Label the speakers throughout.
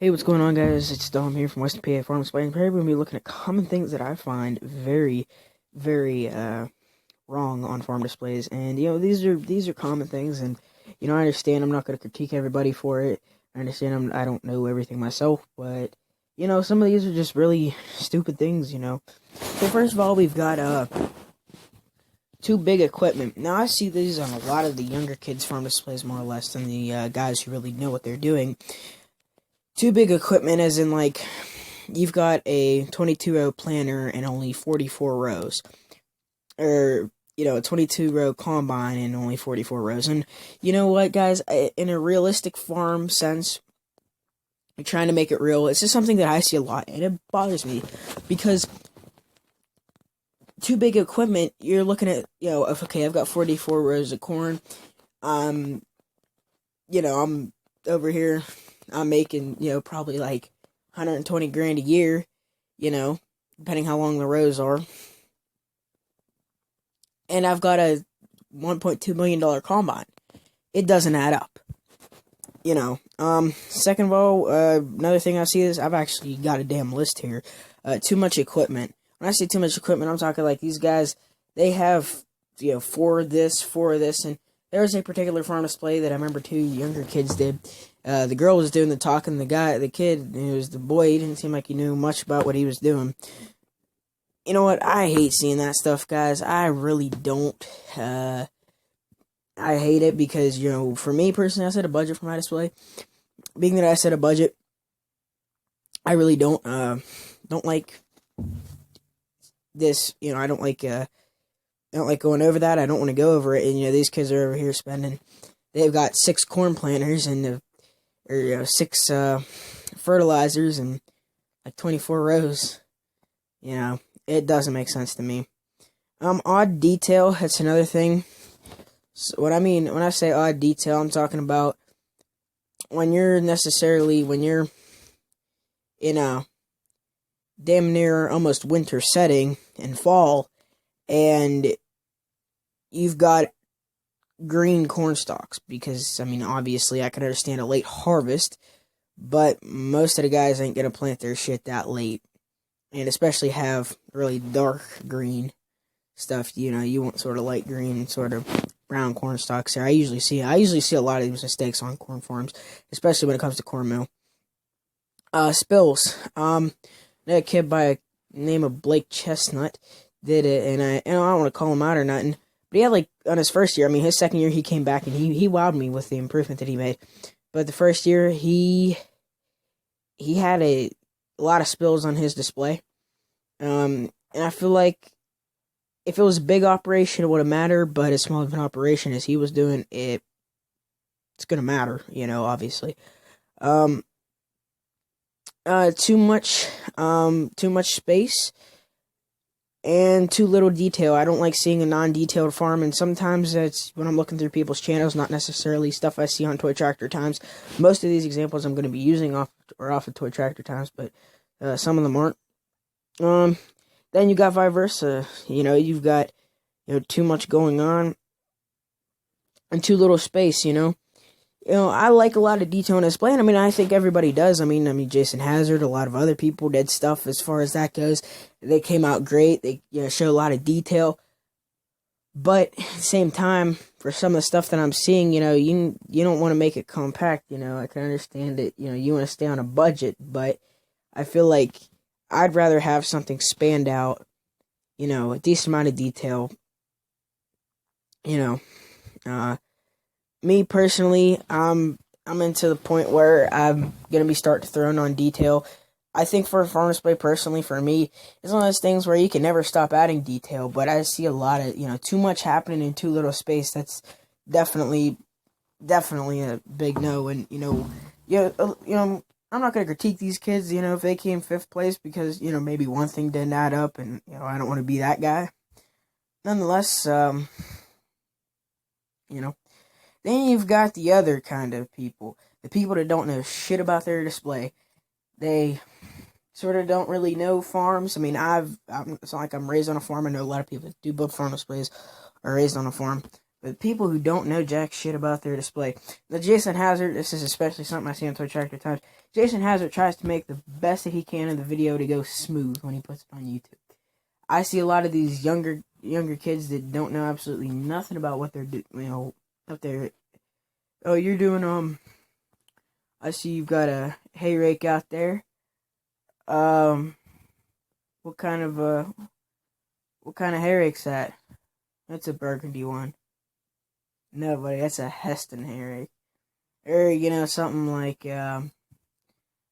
Speaker 1: Hey, what's going on, guys? It's Dom here from Western PA Farm Supply, and today we're going to be looking at common things that I find very wrong on farm displays. And these are common things, and I understand I'm not going to critique everybody for it. I understand I don't know everything myself, but some of these are just really stupid things. So first of all, we've got too big equipment. Now I see these on a lot of the younger kids' farm displays, more or less, than the guys who really know what they're doing. Too big equipment, as in, like, you've got a 22-row planter and only 44 rows. Or, a 22-row combine and only 44 rows. And you know what, guys? In a realistic farm sense, I'm trying to make it real. It's just something that I see a lot, and it bothers me. Because too big equipment, you're looking at, okay, I've got 44 rows of corn. I'm over here, I'm making, probably like 120 grand a year, depending how long the rows are. And I've got a $1.2 million combine. It doesn't add up. Second of all, another thing I see is I've actually got a damn list here. Too much equipment. When I say too much equipment, I'm talking like these guys, they have, four of this, and there was a particular farm display that I remember two younger kids did. The girl was doing the talking, the kid, who was the boy, he didn't seem like he knew much about what he was doing. You know what? I hate seeing that stuff, guys. I really don't. I hate it because, for me personally, I set a budget for my display. Being that I set a budget, I really don't like this. I don't like going over that. I don't want to go over it. And, these kids are over here spending. They've got 6 corn planters and six fertilizers and like 24 rows. It doesn't make sense to me. Odd detail, that's another thing. So what I mean when I say odd detail, I'm talking about when you're in a damn near almost winter setting in fall, and you've got green corn stalks, because, obviously I can understand a late harvest, but most of the guys ain't gonna plant their shit that late, and especially have really dark green stuff. You want sort of light green, sort of brown corn stalks there. I usually see a lot of these mistakes on corn farms, especially when it comes to cornmeal. Spills. A kid by the name of Blake Chestnut did it, and I don't want to call him out or nothing, but he had, like, on his first year, his second year he came back and he wowed me with the improvement that he made. But the first year he had a lot of spills on his display. And I feel like if it was a big operation, it would have mattered, but as small of an operation as he was doing, it's gonna matter, obviously. Too much space and too little detail. I don't like seeing a non-detailed farm, and sometimes that's when I'm looking through people's channels, not necessarily stuff I see on Toy Tractor Times. Most of these examples I'm going to be using off of Toy Tractor Times, but some of them aren't. Then you got vice versa. You've got too much going on and too little space. I like a lot of detail in display, and I think everybody does. Jason Hazard, a lot of other people did stuff as far as that goes. They came out great. They show a lot of detail. But at the same time, for some of the stuff that I'm seeing, you don't want to make it compact. I can understand it. You want to stay on a budget, but I feel like I'd rather have something spanned out. A decent amount of detail. Me personally, I'm into the point where I'm gonna be starting to throw on detail. I think for a farm display, personally, for me, it's one of those things where you can never stop adding detail. But I see a lot of too much happening in too little space. That's definitely a big no. And I'm not gonna critique these kids. If they came 5th place because maybe one thing didn't add up, and I don't want to be that guy. Nonetheless, you know. Then you've got the other kind of people. The people that don't know shit about their display. They sort of don't really know farms. It's not like I'm raised on a farm. I know a lot of people that do build farm displays are raised on a farm. But people who don't know jack shit about their display. Now, Jason Hazard, this is especially something I see on Toy Tractor Times. Jason Hazard tries to make the best that he can in the video to go smooth when he puts it on YouTube. I see a lot of these younger kids that don't know absolutely nothing about what they're doing. You know, up there. Oh, you're doing I see you've got a hay rake out there. What kind of hay rake's that? That's a burgundy one. No, buddy, that's a Heston hay rake. Or, you know, something like, hey,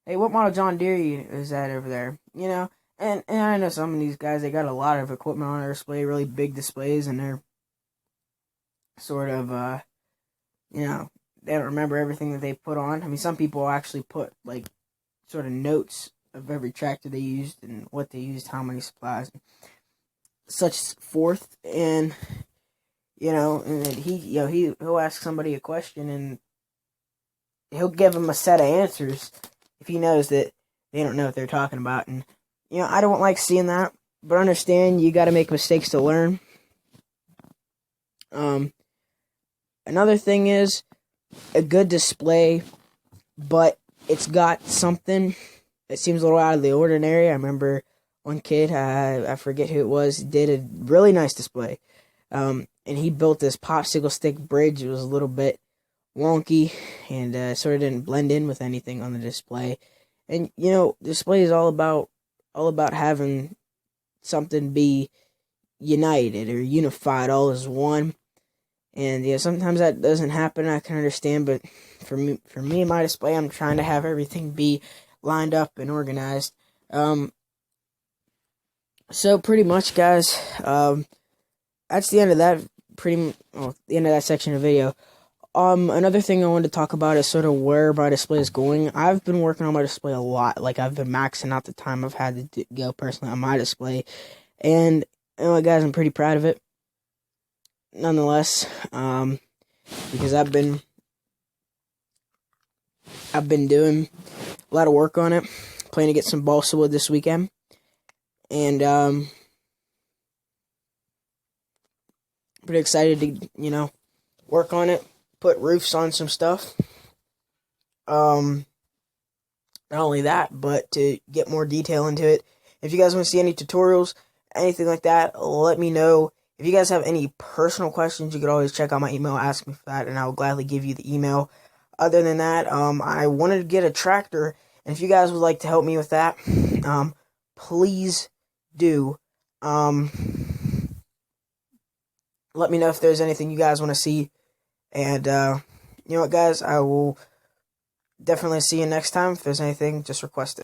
Speaker 1: what model John Deere is that over there? You know, and I know some of these guys, they got a lot of equipment on their display, really big displays, and they're sort of, you know, they don't remember everything that they put on. I mean, some people actually put, like, sort of notes of every tractor they used and what they used, how many supplies, and such forth. And, you know, and he'll ask somebody a question and he'll give them a set of answers if he knows that they don't know what they're talking about. And, you know, I don't like seeing that, but understand you got to make mistakes to learn. Another thing is a good display, but it's got something that seems a little out of the ordinary. I remember one kid, I forget who it was, did a really nice display. And he built this popsicle stick bridge. It was a little bit wonky and sort of didn't blend in with anything on the display. And, you know, display is all about having something be united or unified all as one. And yeah, sometimes that doesn't happen. I can understand, but for me and my display, I'm trying to have everything be lined up and organized. So pretty much, guys, that's the end of that. The end of that section of the video. Another thing I wanted to talk about is sort of where my display is going. I've been working on my display a lot. Like, I've been maxing out the time I've had to go personally on my display, and you know, guys, I'm pretty proud of it. Nonetheless, because I've been doing a lot of work on it. Planning to get some balsa wood this weekend, and pretty excited to, you know, work on it, put roofs on some stuff. Not only that, but to get more detail into it. If you guys want to see any tutorials, anything like that, let me know. If you guys have any personal questions, you could always check out my email, ask me for that, and I will gladly give you the email. Other than that, I wanted to get a tractor, and if you guys would like to help me with that, please do. Let me know if there's anything you guys want to see. And, you know what, guys, I will definitely see you next time. If there's anything, just request it.